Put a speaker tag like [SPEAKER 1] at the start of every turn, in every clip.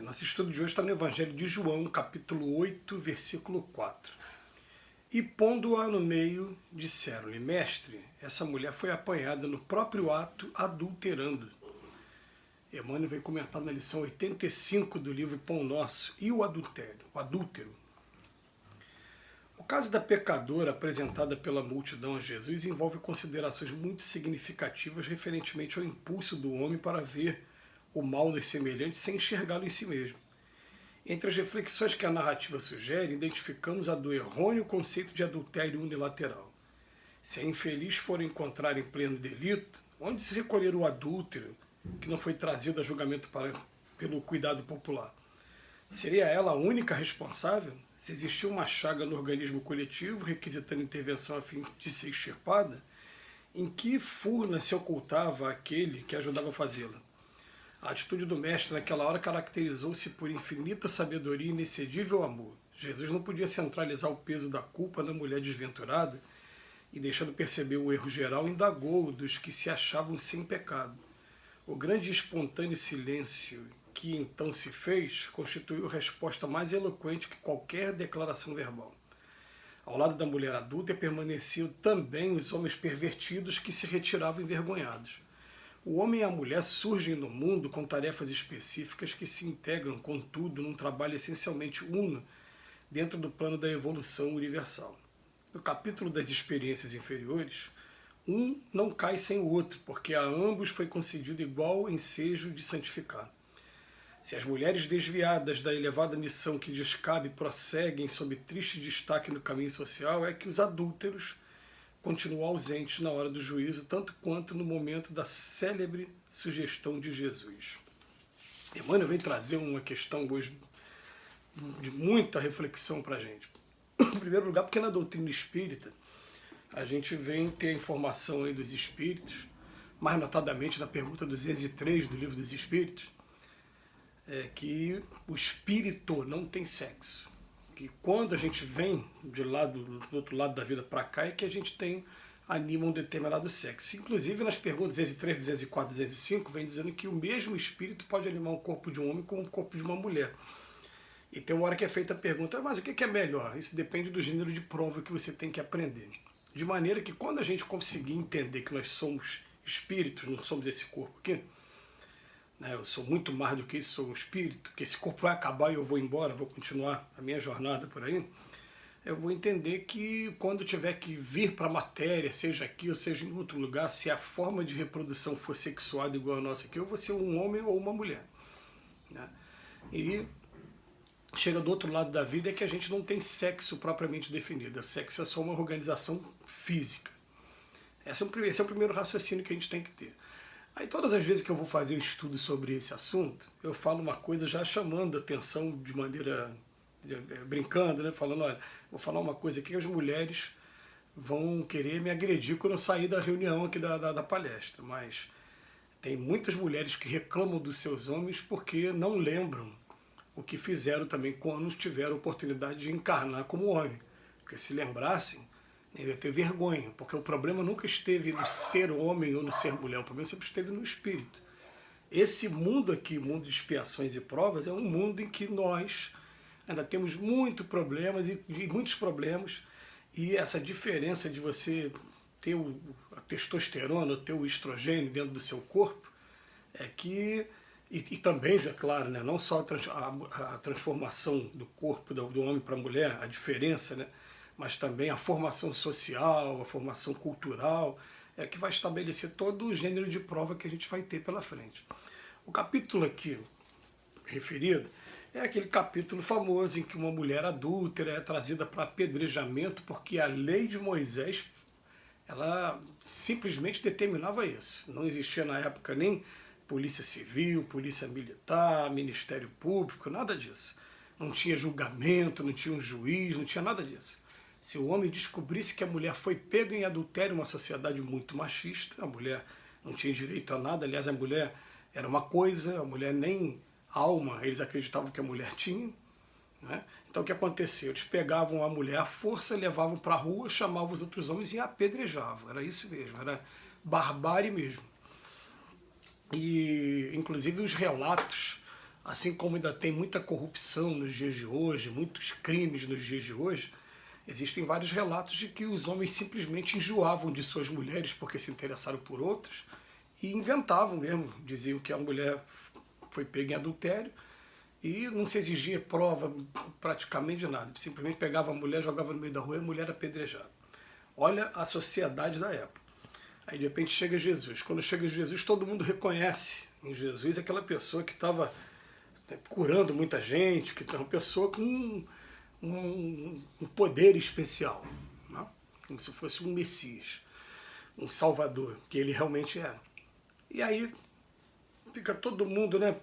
[SPEAKER 1] Nosso estudo de hoje está no Evangelho de João, capítulo 8, versículo 4. E pondo-a no meio, disseram-lhe: Mestre, essa mulher foi apanhada no próprio ato adulterando. Emmanuel vem comentar na lição 85 do livro Pão Nosso. E o adultério, o adúltero? O caso da pecadora apresentada pela multidão a Jesus envolve considerações muito significativas referentemente ao impulso do homem para ver o mal nos semelhantes sem enxergá-lo em si mesmo. Entre as reflexões que a narrativa sugere, identificamos a do errôneo conceito de adultério unilateral. Se a infeliz for encontrar em pleno delito, onde se recolher o adúltero, que não foi trazido a julgamento pelo cuidado popular? Seria ela a única responsável? Se existia uma chaga no organismo coletivo, requisitando intervenção a fim de ser extirpada, em que furna se ocultava aquele que ajudava a fazê-la? A atitude do mestre naquela hora caracterizou-se por infinita sabedoria e inexcedível amor. Jesus não podia centralizar o peso da culpa na mulher desventurada e, deixando perceber o erro geral, indagou dos que se achavam sem pecado. O grande e espontâneo silêncio que então se fez constituiu a resposta mais eloquente que qualquer declaração verbal. Ao lado da mulher adulta permaneciam também os homens pervertidos que se retiravam envergonhados. O homem e a mulher surgem no mundo com tarefas específicas que se integram, contudo, num trabalho essencialmente uno dentro do plano da evolução universal. No capítulo das experiências inferiores, um não cai sem o outro, porque a ambos foi concedido igual ensejo de santificar. Se as mulheres desviadas da elevada missão que lhes cabe prosseguem sob triste destaque no caminho social, é que os adúlteros continuam ausentes na hora do juízo, tanto quanto no momento da célebre sugestão de Jesus. Emmanuel vem trazer uma questão hoje de muita reflexão para a gente. Em primeiro lugar, porque na doutrina espírita a gente vem ter a informação aí dos espíritos, mais notadamente na pergunta 203 do Livro dos Espíritos, que o espírito não tem sexo. Que quando a gente vem do outro lado da vida para cá é que a gente anima um determinado sexo. Inclusive nas perguntas 203, 204, 205 vem dizendo que o mesmo espírito pode animar o corpo de um homem como o corpo de uma mulher. E tem uma hora que é feita a pergunta: mas o que é melhor? Isso depende do gênero de prova que você tem que aprender. De maneira que quando a gente conseguir entender que nós somos espíritos, não somos esse corpo aqui, eu sou muito mais do que isso, sou um espírito, que esse corpo vai acabar e eu vou embora, vou continuar a minha jornada por aí, eu vou entender que quando tiver que vir para a matéria, seja aqui ou seja em outro lugar, se a forma de reprodução for sexuada igual a nossa aqui, eu vou ser um homem ou uma mulher. E chega do outro lado da vida é que a gente não tem sexo propriamente definido, o sexo é só uma organização física. Esse é o primeiro raciocínio que a gente tem que ter. Aí todas as vezes que eu vou fazer um estudo sobre esse assunto, eu falo uma coisa já chamando a atenção de maneira, brincando, falando: olha, vou falar uma coisa aqui que as mulheres vão querer me agredir quando eu sair da reunião aqui da palestra, mas tem muitas mulheres que reclamam dos seus homens porque não lembram o que fizeram também quando tiveram a oportunidade de encarnar como homem. Porque se lembrassem, ia ter vergonha, porque o problema nunca esteve no ser homem ou no ser mulher, o problema sempre esteve no espírito. Esse mundo aqui, mundo de expiações e provas, é um mundo em que nós ainda temos muitos problemas, e essa diferença de você ter a testosterona, ter o estrogênio dentro do seu corpo, é que, e também, já claro, não só a transformação do corpo do homem para a mulher, a diferença, mas também a formação social, a formação cultural, é que vai estabelecer todo o gênero de prova que a gente vai ter pela frente. O capítulo aqui referido é aquele capítulo famoso em que uma mulher adúltera é trazida para apedrejamento porque a lei de Moisés, ela simplesmente determinava isso. Não existia na época nem polícia civil, polícia militar, ministério público, nada disso. Não tinha julgamento, não tinha um juiz, não tinha nada disso. Se o homem descobrisse que a mulher foi pega em adultério, uma sociedade muito machista, a mulher não tinha direito a nada, aliás, a mulher era uma coisa, a mulher nem alma, eles acreditavam que a mulher tinha. Então o que aconteceu? Eles pegavam a mulher à força, levavam para a rua, chamavam os outros homens e apedrejavam. Era isso mesmo, era barbárie mesmo. E inclusive os relatos assim como ainda tem muita corrupção nos dias de hoje, muitos crimes nos dias de hoje, existem vários relatos de que os homens simplesmente enjoavam de suas mulheres porque se interessaram por outras e inventavam mesmo, diziam que a mulher foi pega em adultério e não se exigia prova praticamente de nada, simplesmente pegava a mulher, jogava no meio da rua e a mulher era apedrejada. Olha a sociedade da época. Aí de repente chega Jesus. Quando chega Jesus, todo mundo reconhece em Jesus aquela pessoa que estava curando muita gente, que é uma pessoa com um poder especial, né? Como se fosse um Messias, um Salvador, que ele realmente é. E aí fica todo mundo, né?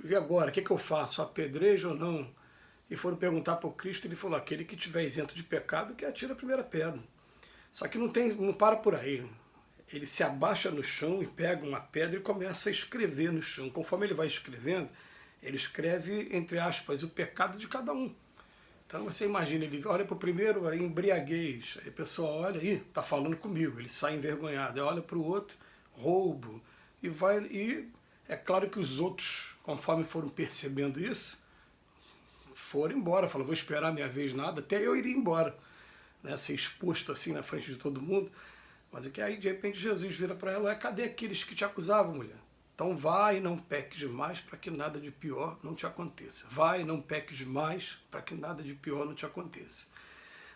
[SPEAKER 1] E agora, o que eu faço? Apedrejo ou não? E foram perguntar para o Cristo, ele falou, aquele que estiver isento de pecado, que atira a primeira pedra. Só que não para por aí. Ele se abaixa no chão e pega uma pedra e começa a escrever no chão. Conforme ele vai escrevendo, ele escreve, entre aspas, o pecado de cada um. Então você imagina, ele olha para o primeiro, a embriaguez, aí a pessoa olha, está falando comigo, ele sai envergonhado. Aí olha para o outro, roubo, e vai. E é claro que os outros, conforme foram percebendo isso, foram embora, falaram, vou esperar minha vez nada, até eu iria embora, né, ser exposto assim na frente de todo mundo. Mas é que aí de repente Jesus vira para ela, cadê aqueles que te acusavam, mulher? Então vai e não peques mais para que nada de pior não te aconteça. Vai e não peques mais para que nada de pior não te aconteça.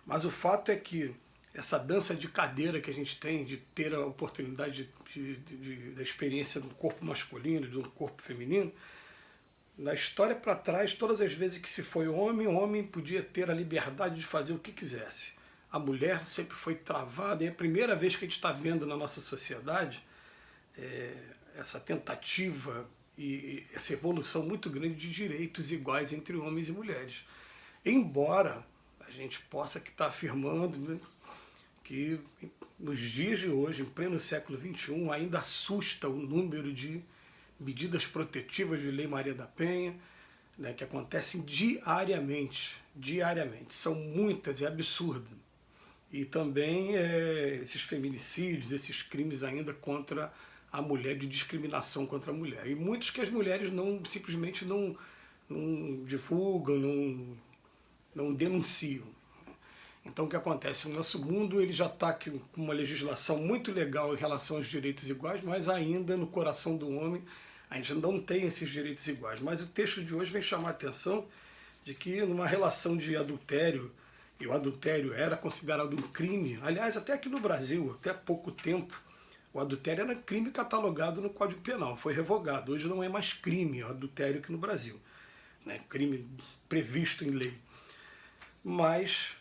[SPEAKER 1] Mas o fato é que essa dança de cadeira que a gente tem, de ter a oportunidade da experiência do corpo masculino, de um corpo feminino, na história para trás, todas as vezes que se foi homem, o homem podia ter a liberdade de fazer o que quisesse. A mulher sempre foi travada, e é a primeira vez que a gente está vendo na nossa sociedade essa tentativa e essa evolução muito grande de direitos iguais entre homens e mulheres. Embora a gente possa estar afirmando, né, que nos dias de hoje, em pleno século XXI, ainda assusta o número de medidas protetivas de Lei Maria da Penha, né, que acontecem diariamente. São muitas, é absurdo. E também esses feminicídios, esses crimes ainda contra a mulher, de discriminação contra a mulher. E muitos que as mulheres simplesmente não divulgam, não denunciam. Então o que acontece? O nosso mundo ele já está com uma legislação muito legal em relação aos direitos iguais, mas ainda no coração do homem a gente não tem esses direitos iguais. Mas o texto de hoje vem chamar a atenção de que numa relação de adultério, e o adultério era considerado um crime, aliás, até aqui no Brasil, até há pouco tempo, o adultério era crime catalogado no Código Penal, foi revogado. Hoje não é mais crime o adultério aqui no Brasil, né? Crime previsto em lei. Mas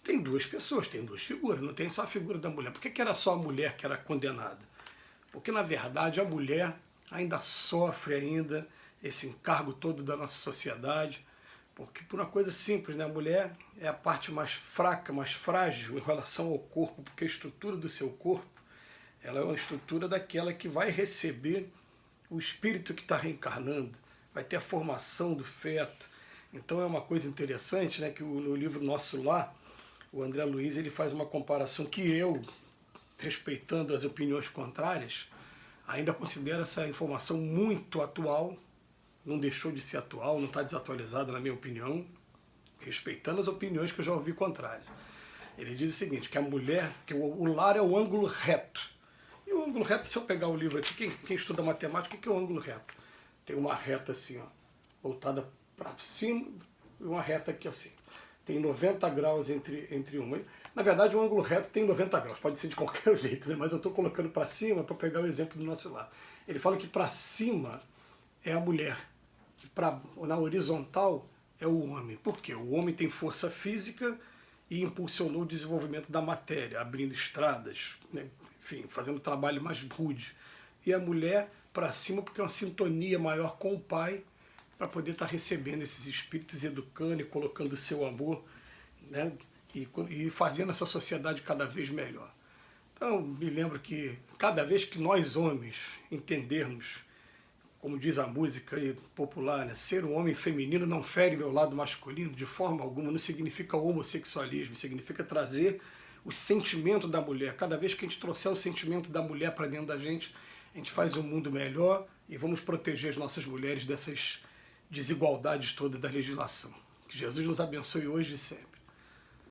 [SPEAKER 1] tem duas pessoas, tem duas figuras, não tem só a figura da mulher. Por que era só a mulher que era condenada? Porque, na verdade, a mulher ainda sofre esse encargo todo da nossa sociedade, porque por uma coisa simples, né? A mulher é a parte mais fraca, mais frágil em relação ao corpo, porque a estrutura do seu corpo ela é uma estrutura daquela que vai receber o espírito que está reencarnando, vai ter a formação do feto. Então é uma coisa interessante, né, que no livro Nosso Lar, o André Luiz ele faz uma comparação que eu, respeitando as opiniões contrárias, ainda considero essa informação muito atual, não deixou de ser atual, não está desatualizada na minha opinião, respeitando as opiniões que eu já ouvi contrárias. Ele diz o seguinte, que a mulher, que o lar é o ângulo reto. E o ângulo reto, se eu pegar o livro aqui, quem estuda matemática, o que é o ângulo reto? Tem uma reta assim, ó, voltada para cima, e uma reta aqui assim. Tem 90 graus entre uma. Na verdade, o ângulo reto tem 90 graus, pode ser de qualquer jeito, né? Mas eu estou colocando para cima para pegar o exemplo do Nosso Lar. Ele fala que para cima é a mulher, e na horizontal é o homem. Por quê? O homem tem força física e impulsionou o desenvolvimento da matéria, abrindo estradas, né? Enfim, fazendo o trabalho mais rude. E a mulher para cima porque é uma sintonia maior com o pai, para poder estar recebendo esses espíritos, educando e colocando o seu amor, né? E fazendo essa sociedade cada vez melhor. Então, me lembro que cada vez que nós homens entendermos, como diz a música popular, né, ser um homem feminino não fere meu lado masculino de forma alguma, não significa homossexualismo, significa trazer o sentimento da mulher. Cada vez que a gente trouxer o sentimento da mulher para dentro da gente, a gente faz um mundo melhor e vamos proteger as nossas mulheres desigualdades todas da legislação. Que Jesus nos abençoe hoje e sempre.